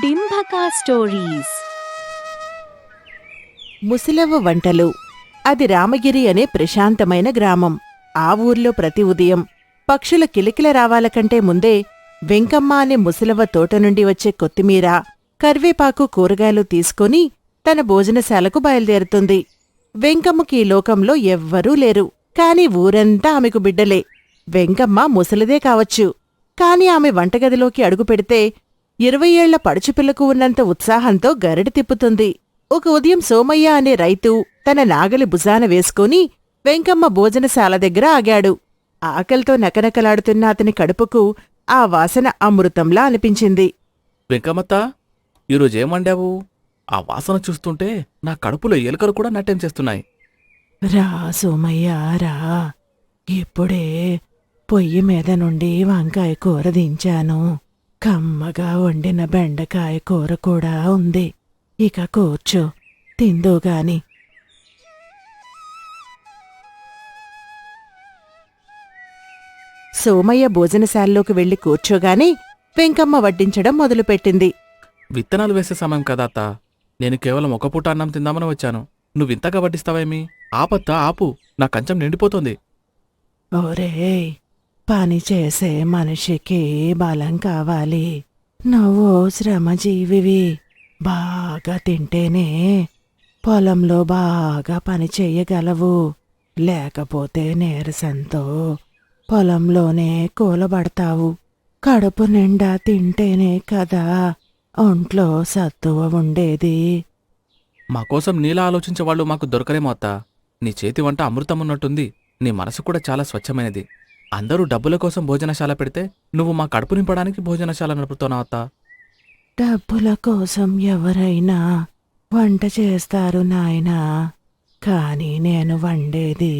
డింభకా stories. ముసలవ్వ వంటలు. అది రామగిరి అనే ప్రశాంతమైన గ్రామం. ఆ ఊర్లో ప్రతి ఉదయం పక్షుల కిలకిల రావాలకంటే ముందే వెంకమ్మ అనే ముసలవ్వ తోట నుండి వచ్చే కొత్తిమీర, కరివేపాకు, కూరగాయలు తీసుకొని తన భోజనశాలకు బయలుదేరుతుంది. వెంకమ్మకి ఈ లోకంలో ఎవ్వరూ లేరు, కాని ఊరంతా ఆమెకు బిడ్డలే. వెంకమ్మ ముసలిదే కావచ్చు, కాని ఆమె వంటగదిలోకి అడుగుపెడితే 20 ఏళ్ల పడుచుపిల్లకు ఉన్నంత ఉత్సాహంతో గరిటె తిప్పుతుంది. ఒక ఉదయం సోమయ్య అనే రైతు తన నాగలి భుజాన వేసుకుని వెంకమ్మ భోజనశాల దగ్గర ఆగాడు. ఆకలితో నకనకలాడుతున్న అతని కడుపుకు ఆ వాసన అమృతంలా అనిపించింది. వెంకమ్మత్త, ఈరోజేమండావు? ఆ వాసన చూస్తుంటే నా కడుపులో ఎలుకలు కూడా నాట్యం చేస్తున్నాయి. రా సోమయ్య రా, ఇప్పుడే పొయ్యి మీద నుండి వంకాయ కూర దించాను. కమ్మగా వండిన బెండకాయ కూర కూడా ఉంది. ఇక కూర్చో, తిందుగాని. సోమయ్య భోజనశాలలోకి వెళ్లి కూర్చోగానే వెంకమ్మ వడ్డించడం మొదలుపెట్టింది. విత్తనాలు వేసే సమయం కదా అత్త. నేను కేవలం ఒక పూట అన్నం తిందామని వచ్చాను. నువ్వింతగా వడ్డిస్తావేమి? ఆపత్తా, ఆపు, నా కంచం నిండిపోతుంది. ఓరేయ్, పని చేసే మనిషికి బలం కావాలి. నువ్వు శ్రమజీవివి. బాగా తింటేనే పొలంలో బాగా పని చెయ్యగలవు. లేకపోతే నీరసంతో పొలంలోనే కూలబడతావు. కడుపు నిండా తింటేనే కదా ఒంట్లో సత్తువ ఉండేది. మాకోసం నీలా ఆలోచించేవాళ్లు మాకు దొరకరేమో అత్తా. నీ చేతి వంట అమృతమున్నట్టుంది. నీ మనసు కూడా చాలా స్వచ్ఛమైనది. అందరూ డబ్బుల కోసం భోజనశాల పెడితే నువ్వు మా కడుపు నింపడానికి భోజనశాల నడుపుతున్నావు అత్తా. డబ్బుల కోసం ఎవరైనా వంట చేస్తారు నాయనా, కాని నేను వండేది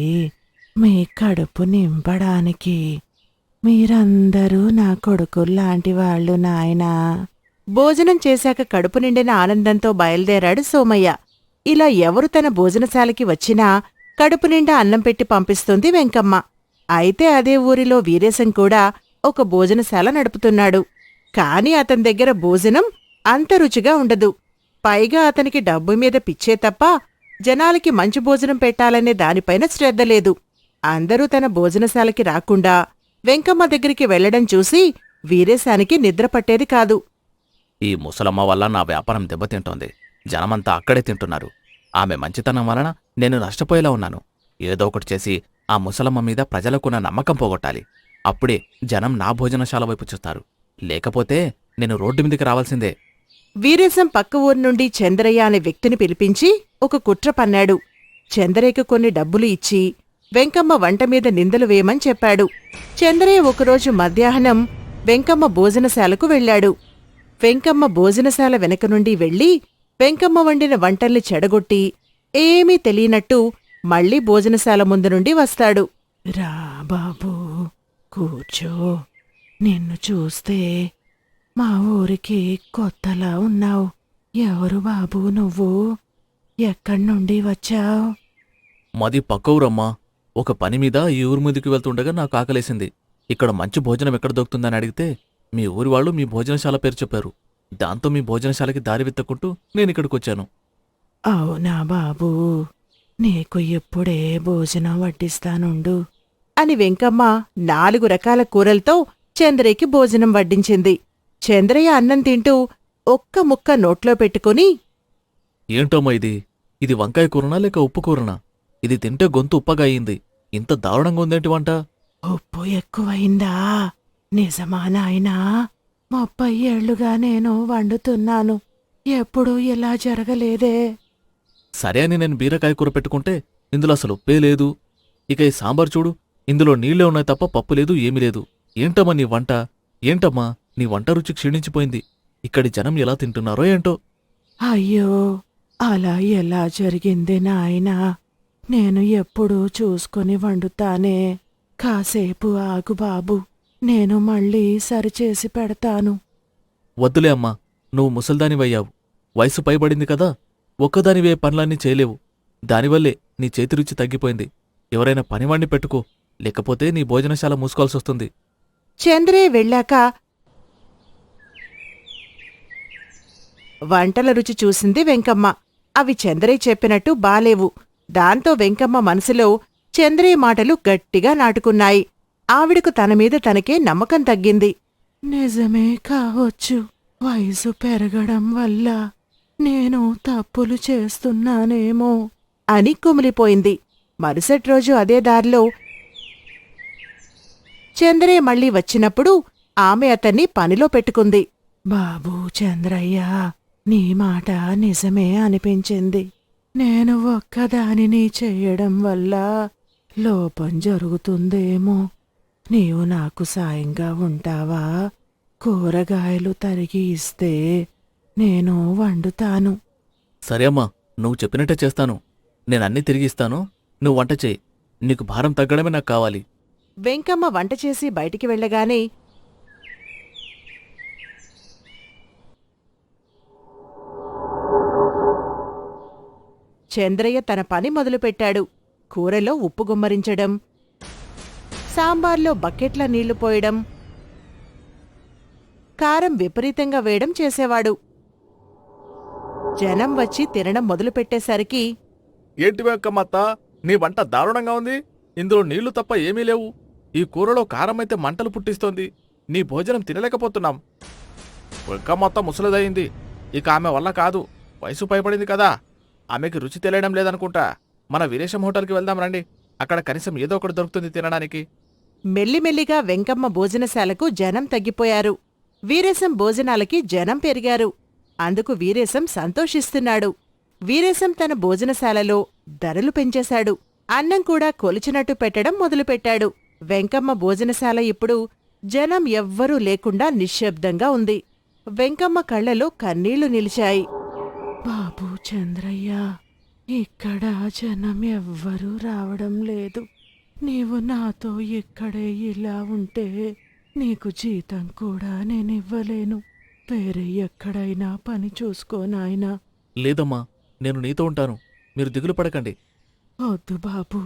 మీ కడుపు నింపడానికి. మీరందరూ నా కొడుకుల్లాంటి వాళ్ళు నాయనా. భోజనం చేశాక కడుపు నిండిన ఆనందంతో బయలుదేరాడు సోమయ్య. ఇలా ఎవరు తన భోజనశాలకి వచ్చినా కడుపు నిండా అన్నం పెట్టి పంపిస్తుంది వెంకమ్మ. అయితే అదే ఊరిలో వీరేశం కూడా ఒక భోజనశాల నడుపుతున్నాడు. కాని అతని దగ్గర భోజనం అంత రుచిగా ఉండదు. పైగా అతనికి డబ్బు మీద పిచ్చే తప్ప జనాలకి మంచి భోజనం పెట్టాలనే దానిపైన శ్రద్ధ లేదు. అందరూ తన భోజనశాలకి రాకుండా వెంకమ్మ దగ్గరికి వెళ్లడం చూసి వీరేశానికి నిద్ర పట్టేది కాదు. ఈ ముసలమ్మ వల్ల నా వ్యాపారం దెబ్బతింటోంది. జనమంతా అక్కడే తింటున్నారు. ఆమె మంచితనం వలన నేను నష్టపోయేలా ఉన్నాను. ఏదో ఒకటి చేసి ఆ ముసలమ్మ మీద ప్రజలకున్న నమ్మకం పోగొట్టాలి. అప్పుడే జనం నా భోజనశాల వైపు చూస్తారు. లేకపోతే నేను రోడ్డు మీదకి రావాల్సిందే. వీరేశం పక్క ఊరు నుండి చంద్రయ్య అనే వ్యక్తిని పిలిపించి ఒక కుట్ర పన్నాడు. చంద్రయ్యకు కొన్ని డబ్బులు ఇచ్చి వెంకమ్మ వంట మీద నిందలు వేయమని చెప్పాడు. చంద్రయ్య ఒకరోజు మధ్యాహ్నం వెంకమ్మ భోజనశాలకు వెళ్లాడు. వెంకమ్మ భోజనశాల వెనక నుండి వెళ్లి వెంకమ్మ వండిన వంటల్ని చెడగొట్టి ఏమీ తెలియనట్టు మళ్లీ భోజనశాల ముందు నుండి వస్తాడు. రా బాబూ, కూర్చో. నిన్ను చూస్తే మా ఊరికి కొత్తలా ఉన్నావు. ఎవరు బాబూ నువ్వు? ఎక్కడి నుండి వచ్చావు? మాది పక్క ఊరమ్మా. ఒక పని మీద ఈ ఊరు మీదకి వెళ్తుండగా నాకు ఆకలేసింది. ఇక్కడ మంచి భోజనం ఎక్కడ దొరుకుతుందని అడిగితే మీ ఊరి వాళ్ళు మీ భోజనశాల పేరు చెప్పారు. దాంతో మీ భోజనశాలకి దారి వెతుక్కుంటూ నేనిక్కడికొచ్చాను. అవునా బాబూ, నీకు ఇప్పుడే భోజనం వడ్డిస్తానుండు అని వెంకమ్మ 4 రకాల కూరలతో చంద్రయ్యకి భోజనం వడ్డించింది. చంద్రయ్య అన్నం తింటూ ఒక్క ముక్క నోట్లో పెట్టుకుని, ఏంటమ్మా ఇది? ఇది వంకాయ కూరనా లేక ఉప్పు కూరనా? ఇది తింటే గొంతు ఉప్పగా అయింది. ఇంత దారుణంగా ఉందేంటి వంట? ఉప్పు ఎక్కువైందా? నిజమా నాయనా? 30 ఏళ్లుగా నేను వండుతున్నాను. ఎప్పుడూ ఇలా జరగలేదే. సరే అని నేను బీరకాయ కూర పెట్టుకుంటే ఇందులో అసలు ఉప్పే లేదు. ఇక ఈ సాంబార్ చూడు, ఇందులో నీళ్లే ఉన్నాయి తప్ప పప్పు లేదు, ఏమీ లేదు. ఏంటమ్మా నీ వంట? ఏంటమ్మా నీ వంట రుచి క్షీణించిపోయింది. ఇక్కడి జనం ఎలా తింటున్నారో ఏంటో. అయ్యో, అలా ఎలా జరిగింది నాయనా? నేను ఎప్పుడూ చూసుకొని వండుతానే. కాసేపు ఆగు బాబు, నేను మళ్ళీ సరిచేసి పెడతాను. వద్దులే అమ్మా, నువ్వు ముసల్దానివయ్యావు. వయసు పైబడింది కదా, ఒక్కదానివే పనులన్నీ చేయలేవు. దానివల్లే నీ చేతిరుచి తగ్గిపోయింది. ఎవరైనా పనివాణ్ణి పెట్టుకో, లేకపోతే నీ భోజనశాల మూసుకోవాల్సొస్తుంది. చంద్రయ్య వెళ్ళాక వంటల రుచి చూసింది వెంకమ్మ. అవి చంద్రయ్య చెప్పినట్టు బాలేవు. దాంతో వెంకమ్మ మనసులో చంద్రయ్య మాటలు గట్టిగా నాటుకున్నాయి. ఆవిడకు తనమీద తనకే నమ్మకం తగ్గింది. నిజమే కావచ్చు, వయసు పెరగడం వల్ల నేను తప్పులు చేస్తున్నానేమో అని కుమిలిపోయింది. మరుసటి రోజు అదే దారిలో చంద్రయ్య మళ్ళీ వచ్చినప్పుడు ఆమె అతన్ని పనిలో పెట్టుకుంది. బాబూ చంద్రయ్య, నీ మాట నిజమే అనిపించింది. నేను ఒక్కదానిని చెయ్యడం వల్ల లోపం జరుగుతుందేమో. నీవు నాకు సాయంగా ఉంటావా? కూరగాయలు తరిగి ఇస్తే నేను వండుతాను. సరే అమ్మా, నువ్వు చెప్పినట్టే చేస్తాను. నేనన్నీ తిరిగిస్తాను. నువ్వు వంట చేయి. నీకు భారం తగ్గడమే నాకు కావాలి. వెంకమ్మ వంట చేసి బయటికి వెళ్ళగానే చంద్రయ్య తన పని మొదలుపెట్టాడు. కూరలో ఉప్పు గుమ్మరించడం, సాంబార్లో బకెట్ల నీళ్లు పోయడం, కారం విపరీతంగా వేయడం చేసేవాడు. జనం వచ్చి తినడం మొదలుపెట్టేసరికి, ఏంటి వెంకమ్మత్త, నీ వంట దారుణంగా ఉంది. ఇందులో నీళ్లు తప్ప ఏమీ లేవు. ఈ కూరలో కారమైతే మంటలు పుట్టిస్తోంది. నీ భోజనం తినలేకపోతున్నాం. వెంకమ్మత్త ముసలిదయింది. ఇక ఆమె వల్ల కాదు. వయసు పైపడింది కదా. ఆమెకి రుచి తెలియడం లేదనుకుంటా. మన వీరేశం హోటల్కి వెళ్దాం రండి. అక్కడ కనీసం ఏదో ఒకటి దొరుకుతుంది తినడానికి. మెల్లిమెల్లిగా వెంకమ్మ భోజనశాలకు జనం తగ్గిపోయారు. వీరేశం భోజనాలకి జనం పెరిగారు. అందుకు వీరేశం సంతోషిస్తున్నాడు. వీరేశం తన భోజనశాలలో ధరలు పెంచేశాడు. అన్నం కూడా కొలిచినట్టు పెట్టడం మొదలుపెట్టాడు. వెంకమ్మ భోజనశాల ఇప్పుడు జనం ఎవ్వరూ లేకుండా నిశ్శబ్దంగా ఉంది. వెంకమ్మ కళ్ళలో కన్నీళ్లు నిలిచాయి. బాబూ చంద్రయ్య, ఇక్కడ జనం ఎవ్వరూ రావడం లేదు. నీవు నాతో ఇక్కడే ఇలా ఉంటే నీకు జీతం కూడా నేనివ్వలేను. వేరే ఎక్కడైనా పని చూసుకో నాయనా. లేదమ్మా, నేను నీతో ఉంటాను. మీరు దిగులు పడకండి. వద్దు బాబూ,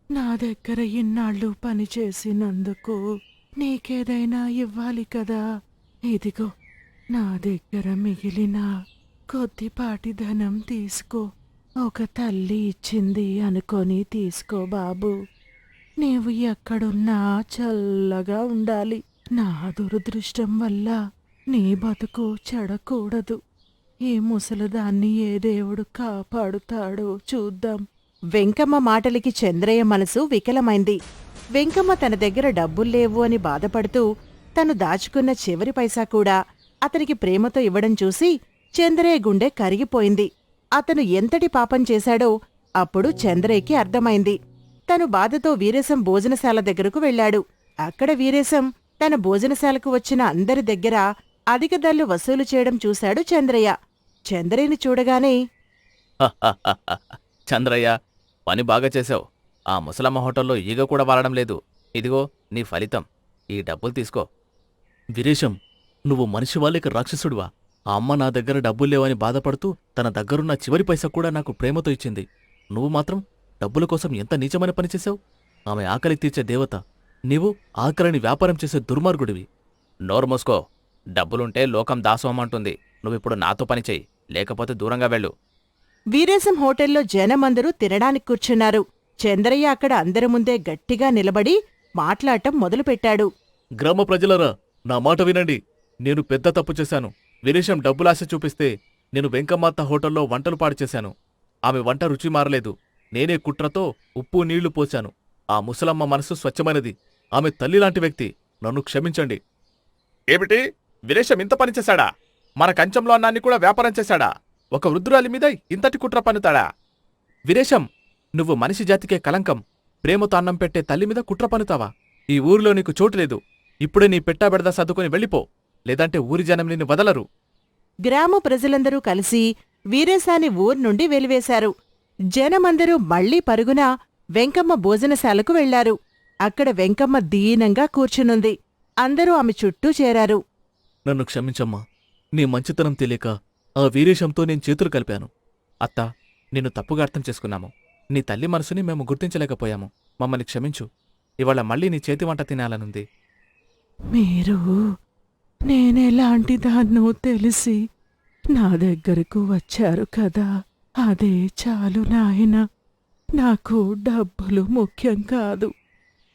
నా దగ్గర ఇన్నాళ్ళు పనిచేసినందుకు నీకేదైనా ఇవ్వాలి కదా. ఇదిగో, నా దగ్గర మిగిలిన కొద్దిపాటి ధనం తీసుకో. ఒక తల్లి ఇచ్చింది అనుకొని తీసుకో బాబూ. నీవు ఎక్కడున్నా చల్లగా ఉండాలి. నా దురదృష్టం వల్ల నీ బతుకు చెడకూడదు. ఈ ముసలిదాన్ని ఏ దేవుడు కాపాడుతాడో చూద్దాం. వెంకమ్మ మాటలకి చంద్రయ్య మనసు వికలమైంది. వెంకమ్మ తన దగ్గర డబ్బుల్లేవు అని బాధపడుతూ తను దాచుకున్న చివరి పైసా కూడా అతనికి ప్రేమతో ఇవ్వడం చూసి చంద్రయ్య గుండె కరిగిపోయింది. అతను ఎంతటి పాపం చేశాడో అప్పుడు చంద్రయ్యకి అర్థమైంది. తను బాధతో వీరేశం భోజనశాల దగ్గరకు వెళ్లాడు. అక్కడ వీరేశం తన భోజనశాలకు వచ్చిన అందరి దగ్గర అధిక ధరలు వసూలు చేయడం చూశాడు చంద్రయ్య. చంద్రయ్యని చూడగానే, చంద్రయ్య, పని బాగా చేశావు. ఆ ముసలమ్మ హోటల్లో ఈగ కూడా వాలడం లేదు. ఇదిగో నీ ఫలితం. ఈ డబ్బులు తీసుకో. వీరేశం, నువ్వు మనిషి వాళ్ళకి రాక్షసుడివా? ఆ అమ్మ నా దగ్గర డబ్బులు లేవని బాధపడుతూ తన దగ్గరున్న చివరి పైసా కూడా నాకు ప్రేమతో ఇచ్చింది. నువ్వు మాత్రం డబ్బుల కోసం ఎంత నీచమైన పని చేశావు. ఆమె ఆకలి తీర్చే దేవత. నీవు ఆకలిని వ్యాపారం చేసే దుర్మార్గుడివి. నోరు మూసుకో. డబ్బులుంటే లోకం దాసోమంటుంది. నువ్విప్పుడు నాతో పనిచేయి, లేకపోతే దూరంగా వెళ్ళు. వీరేశం హోటల్లో జనమందరూ తినడానికి కూర్చున్నారు. చంద్రయ్య అక్కడ అందరి ముందే గట్టిగా నిలబడి మాట్లాడటం మొదలుపెట్టాడు. గ్రామ ప్రజలరా, నా మాట వినండి. నేను పెద్ద తప్పు చేశాను. వీరేశం డబ్బులాశ చూపిస్తే నేను వెంకమ్మత్త హోటల్లో వంటలు పాడు చేశాను. ఆమె వంట రుచి మారలేదు. నేనే కుట్రతో ఉప్పు నీళ్లు పోశాను. ఆ ముసలమ్మ మనసు స్వచ్ఛమైనది. ఆమె తల్లిలాంటి వ్యక్తి. నన్ను క్షమించండి. ఏమిటి? వీరేశం ఇంత పనిచేశాడా? మన కంచంలో అన్నాన్ని కూడా వ్యాపారం చేశాడా? ఒక వృద్ధురాలి మీద ఇంతటి కుట్ర పన్నుతాడా? వీరేశం, నువ్వు మనిషి జాతికే కలంకం. ప్రేమతో అన్నం పెట్టే తల్లి మీద కుట్ర పన్నుతావా? ఈ ఊరిలో నీకు చోటు లేదు. ఇప్పుడే నీ పెట్టాబెడదా సర్దుకొని వెళ్ళిపో, లేదంటే ఊరి జనం నిన్ను వదలరు. గ్రామ ప్రజలందరూ కలిసి వీరేశాన్ని ఊరు నుండి వెలివేశారు. జనమందరూ మళ్లీ పరుగున వెంకమ్మ భోజనశాలకు వెళ్లారు. అక్కడ వెంకమ్మ దీనంగా కూర్చునుంది. అందరూ ఆమె చుట్టూ చేరారు. నన్ను క్షమించమ్మా. నీ మంచితనం తెలియక ఆ వీరేశంతో నేను చేతులు కలిపాను. అత్తా, నిన్ను తప్పుగా అర్థం చేసుకున్నాము. నీ తల్లి మనసుని మేము గుర్తించలేకపోయాము. మమ్మల్ని క్షమించు. ఇవాళ మళ్ళీ నీ చేతి వంట తినాలనుంది. మీరు నేనెలాంటి దాన్నో తెలిసి నా దగ్గరకు వచ్చారు కదా, అదే చాలు నాయనా. నాకు డబ్బులు ముఖ్యం కాదు.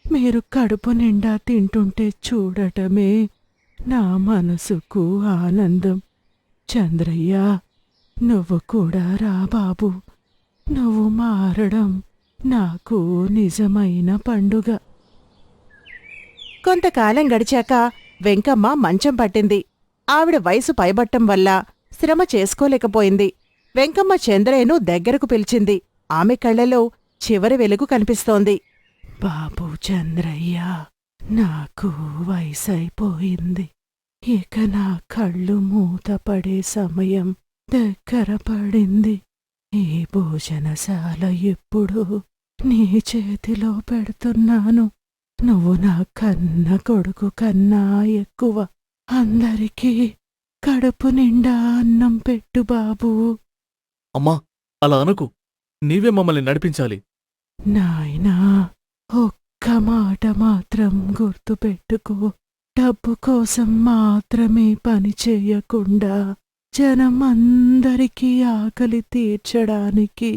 మీరు కడుపు నిండా తింటుంటే చూడటమే నా మనసుకు ఆనందం. చంద్రయ్య, నువ్వు కూడా రా బాబు. నువ్వు మారడం నాకు నిజమైన పండుగ. కొంతకాలం గడిచాక వెంకమ్మ మంచం పట్టింది. ఆవిడ వయసు పైబట్టం వల్ల శ్రమ చేసుకోలేకపోయింది. వెంకమ్మ చంద్రయ్యను దగ్గరకు పిలిచింది. ఆమె కళ్ళలో చివరి వెలుగు కనిపిస్తోంది. బాబూ చంద్రయ్య, నాకు వయసైపోయింది. ఇక నా కళ్ళు మూతపడే సమయం దగ్గర పడింది. ఈ భోజనశాల ఇప్పుడు నీ చేతిలో పెడుతున్నాను. నువ్వు నా కన్న కొడుకు కన్నా ఎక్కువ. అందరికీ కడుపు నిండా అన్నం పెట్టు బాబూ. అమ్మా, అలా అనకు. నీవే మమ్మల్ని నడిపించాలి. నాయనా, ఒక్క మాట మాత్రం గుర్తుపెట్టుకో. డబ్బు కోసం మాత్రమే పని చెయ్యకుండా జనం అందరికీ ఆకలి తీర్చడానికి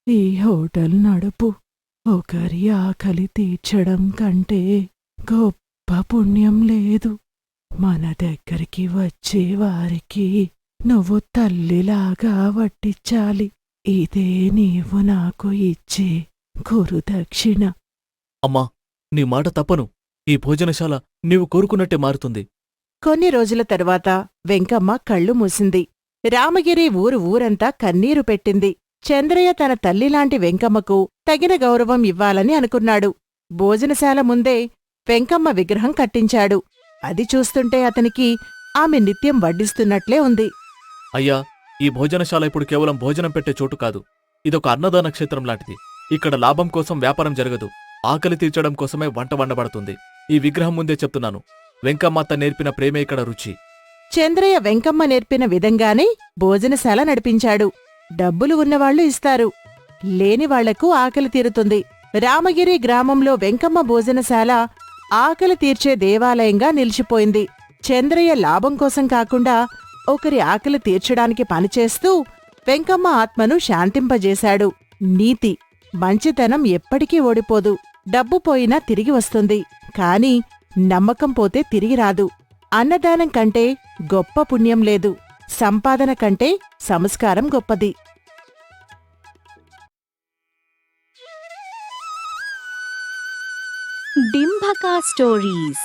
ఈ హోటల్ నడుపు. ఒకరి ఆకలి తీర్చడం కంటే గొప్ప పుణ్యం లేదు. మన దగ్గరికి వచ్చే వారికి నువ్వు తల్లిలాగా వడ్డించాలి. ఇదే నీవు నాకు ఇచ్చే గురుదక్షిణ. అమ్మా, నీ మాట తప్పను. ఈ భోజనశాల నీవు కోరుకున్నట్టే మారుతుంది. కొన్ని రోజుల తరువాత వెంకమ్మ కళ్ళు మూసింది. రామగిరి ఊరంతా కన్నీరు పెట్టింది. చంద్రయ్య తన తల్లిలాంటి వెంకమ్మకు తగిన గౌరవం ఇవ్వాలని అనుకున్నాడు. భోజనశాల ముందే వెంకమ్మ విగ్రహం కట్టించాడు. అది చూస్తుంటే అతనికి ఆమె నిత్యం వడ్డిస్తున్నట్లే ఉంది. అయ్యా, ఈ భోజనశాల ఇప్పుడు కేవలం భోజనం పెట్టే చోటు కాదు. ఇదొక అన్నదాన క్షేత్రం లాంటిది. ఇక్కడ లాభం కోసం వ్యాపారం జరగదు. ఆకలి తీర్చడం కోసమే వంట వండబడుతుంది. ఈ విగ్రహం ముందే చెప్తున్నాను, వెంకమ్మత్త నేర్పిన ప్రేమే ఇక్కడ రుచి. చంద్రయ్య వెంకమ్మ నేర్పిన విధంగానే భోజనశాల నడిపించాడు. డబ్బులు ఉన్నవాళ్లు ఇస్తారు, లేనివాళ్లకు ఆకలి తీరుతుంది. రామగిరి గ్రామంలో వెంకమ్మ భోజనశాల ఆకలి తీర్చే దేవాలయంగా నిలిచిపోయింది. చంద్రయ్య లాభం కోసం కాకుండా ఒకరి ఆకలి తీర్చడానికి పనిచేస్తూ వెంకమ్మ ఆత్మను శాంతింపజేశాడు. నీతి, మంచితనం ఎప్పటికీ ఓడిపోదు. డబ్బు పోయినా తిరిగి వస్తుంది, కాని నమ్మకం పోతే తిరిగి రాదు. అన్నదానం కంటే గొప్ప పుణ్యం లేదు. సంపాదన కంటే సంస్కారం గొప్పది. Dimbhaka Stories.